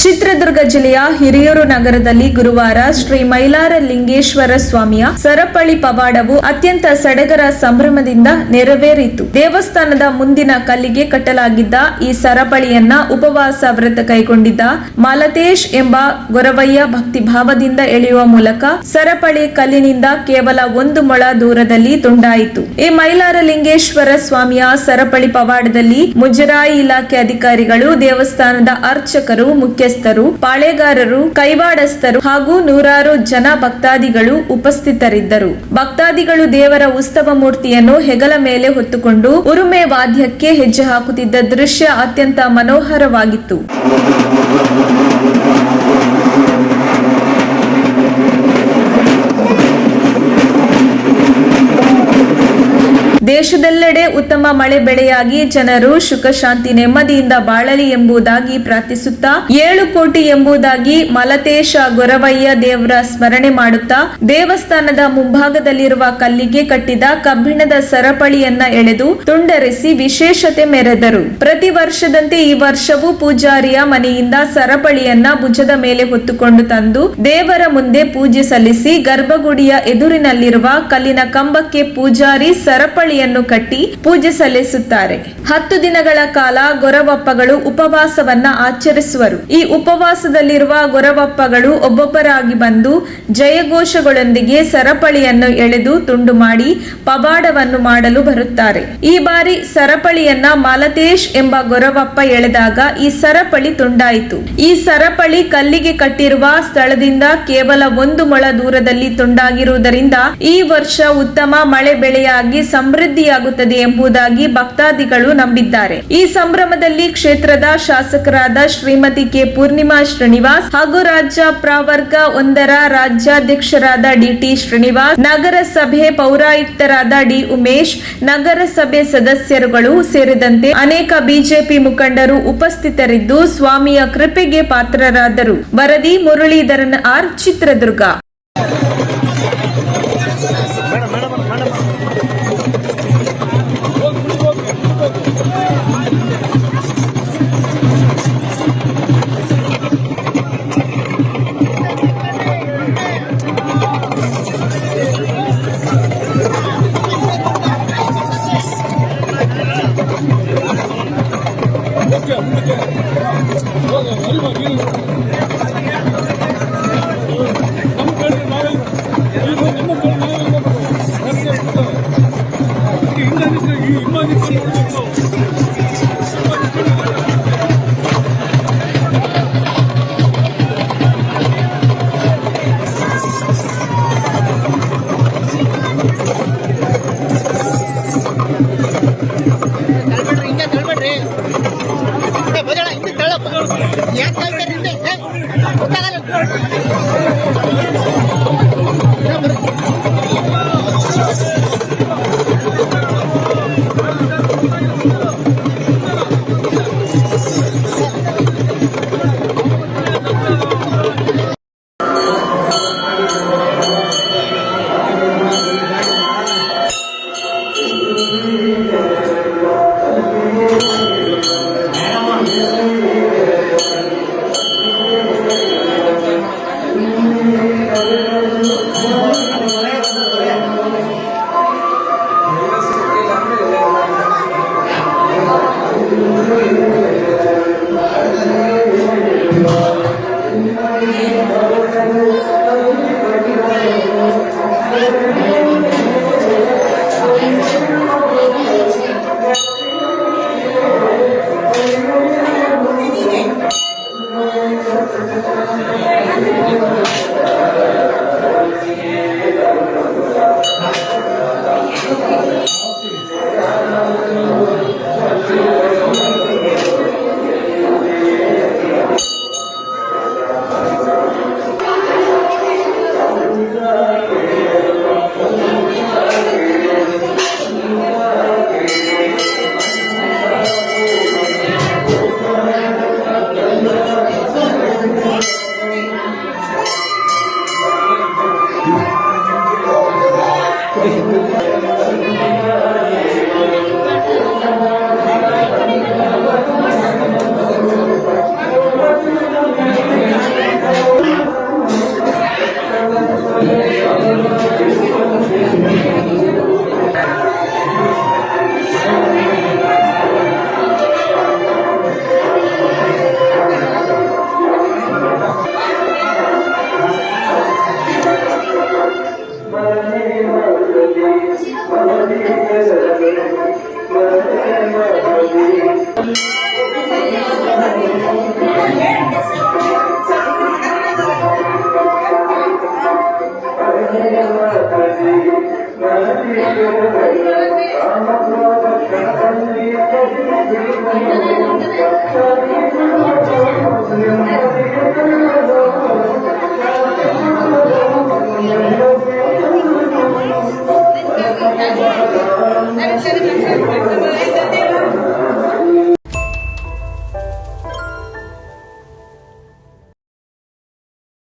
ಚಿತ್ರದುರ್ಗ ಜಿಲ್ಲೆಯ ಹಿರಿಯೂರು ನಗರದಲ್ಲಿ ಗುರುವಾರ ಶ್ರೀ ಮೈಲಾರ ಲಿಂಗೇಶ್ವರ ಸ್ವಾಮಿಯ ಸರಪಳಿ ಪವಾಡವು ಅತ್ಯಂತ ಸಡಗರ ಸಂಭ್ರಮದಿಂದ ನೆರವೇರಿತು. ದೇವಸ್ಥಾನದ ಮುಂದಿನ ಕಲ್ಲಿಗೆ ಕಟ್ಟಲಾಗಿದ್ದ ಈ ಸರಪಳಿಯನ್ನ ಉಪವಾಸ ವ್ರತ ಕೈಗೊಂಡಿದ್ದ ಮಾಲತೇಶ್ ಎಂಬ ಗೊರವಯ್ಯ ಭಕ್ತಿಭಾವದಿಂದ ಎಳೆಯುವ ಮೂಲಕ ಸರಪಳಿ ಕಲ್ಲಿನಿಂದ ಕೇವಲ 1 ಮೊಳ ದೂರದಲ್ಲಿ ತುಂಡಾಯಿತು. ಈ ಮೈಲಾರ ಲಿಂಗೇಶ್ವರ ಸ್ವಾಮಿಯ ಸರಪಳಿ ಪವಾಡದಲ್ಲಿ ಮುಜರಾಯಿ ಇಲಾಖೆ ಅಧಿಕಾರಿಗಳು, ದೇವಸ್ಥಾನದ ಅರ್ಚಕರು, ಮುಖ್ಯಸ್ಥರು, ಪಾಳೆಗಾರರು, ಕೈವಾಡಸ್ಥರು ಹಾಗೂ ನೂರಾರು ಜನ ಭಕ್ತಾದಿಗಳು ಉಪಸ್ಥಿತರಿದ್ದರು. ಭಕ್ತಾದಿಗಳು ದೇವರ ಉತ್ಸವ ಮೂರ್ತಿಯನ್ನು ಹೆಗಲ ಮೇಲೆ ಹೊತ್ತುಕೊಂಡು ಉರುಮೆ ವಾದ್ಯಕ್ಕೆ ಹೆಜ್ಜೆ ಹಾಕುತ್ತಿದ್ದ ದೃಶ್ಯ ಅತ್ಯಂತ ಮನೋಹರವಾಗಿತ್ತು. ದೇಶದೆಲ್ಲೆಡೆ ಉತ್ತಮ ಮಳೆ ಬೆಳೆಯಾಗಿ ಜನರು ಸುಖ ಶಾಂತಿ ನೆಮ್ಮದಿಯಿಂದ ಬಾಳಲಿ ಎಂಬುದಾಗಿ ಪ್ರಾರ್ಥಿಸುತ್ತಾ 7 ಕೋಟಿ ಎಂಬುದಾಗಿ ಮಲತೇಶ ಗೊರವಯ್ಯ ದೇವರ ಸ್ಮರಣೆ ಮಾಡುತ್ತಾ ದೇವಸ್ಥಾನದ ಮುಂಭಾಗದಲ್ಲಿರುವ ಕಲ್ಲಿಗೆ ಕಟ್ಟಿದ ಕಬ್ಬಿಣದ ಸರಪಳಿಯನ್ನ ಎಳೆದು ತುಂಡರಿಸಿ ವಿಶೇಷತೆ ಮೆರೆದರು. ಪ್ರತಿ ವರ್ಷದಂತೆ ಈ ವರ್ಷವೂ ಪೂಜಾರಿಯ ಮನೆಯಿಂದ ಸರಪಳಿಯನ್ನ ಭುಜದ ಮೇಲೆ ಹೊತ್ತುಕೊಂಡು ತಂದು ದೇವರ ಮುಂದೆ ಪೂಜೆ ಸಲ್ಲಿಸಿ ಗರ್ಭಗುಡಿಯ ಎದುರಿನಲ್ಲಿರುವ ಕಲ್ಲಿನ ಕಂಬಕ್ಕೆ ಪೂಜಾರಿ ಸರಪಳಿಯನ್ನು ಕಟ್ಟಿ ಪೂಜೆ ಸಲ್ಲಿಸುತ್ತಾರೆ. 10 ದಿನಗಳ ಕಾಲ ಗೊರವಪ್ಪಗಳು ಉಪವಾಸವನ್ನ ಆಚರಿಸುವರು. ಈ ಉಪವಾಸದಲ್ಲಿರುವ ಗೊರವಪ್ಪಗಳು ಒಬ್ಬೊಬ್ಬರಾಗಿ ಬಂದು ಜಯಘೋಷಗಳೊಂದಿಗೆ ಸರಪಳಿಯನ್ನು ಎಳೆದು ತುಂಡು ಮಾಡಿ ಪವಾಡವನ್ನು ಮಾಡಲು ಬರುತ್ತಾರೆ. ಈ ಬಾರಿ ಸರಪಳಿಯನ್ನ ಮಾಲತೇಶ್ ಎಂಬ ಗೊರವಪ್ಪ ಎಳೆದಾಗ ಈ ಸರಪಳಿ ತುಂಡಾಯಿತು. ಈ ಸರಪಳಿ ಕಲ್ಲಿಗೆ ಕಟ್ಟಿರುವ ಸ್ಥಳದಿಂದ ಕೇವಲ 1 ಮೊಳ ದೂರದಲ್ಲಿ ತುಂಡಾಗಿರುವುದರಿಂದ ಈ ವರ್ಷ ಉತ್ತಮ ಮಳೆ ಬೆಳೆಯಾಗಿ ಸಮೃದ್ಧಿಯಾಗುತ್ತದೆ ಎಂಬುದಾಗಿ ಭಕ್ತಾದಿಗಳು ನಂಬಿದ್ದಾರೆ. ಈ ಸಂಭ್ರಮದಲ್ಲಿ ಕ್ಷೇತ್ರದ ಶಾಸಕರಾದ ಶ್ರೀಮತಿ ಕೆ ಪೂರ್ಣಿಮಾ ಶ್ರೀನಿವಾಸ್ ಹಾಗೂ ರಾಜ್ಯ ಪ್ರವರ್ಗ 1ರ ರಾಜ್ಯಾಧ್ಯಕ್ಷರಾದ ಡಿ.ಟಿ. ಶ್ರೀನಿವಾಸ್, ನಗರಸಭೆ ಪೌರಾಯುಕ್ತರಾದ ಡಿ. ಉಮೇಶ್, ನಗರಸಭೆ ಸದಸ್ಯರುಗಳು ಸೇರಿದಂತೆ ಅನೇಕ ಬಿಜೆಪಿ ಮುಖಂಡರು ಉಪಸ್ಥಿತರಿದ್ದು ಸ್ವಾಮಿಯ ಕೃಪೆಗೆ ಪಾತ್ರರಾದರು. ವರದಿ Muralidharan R, Chitradurga. Thank you.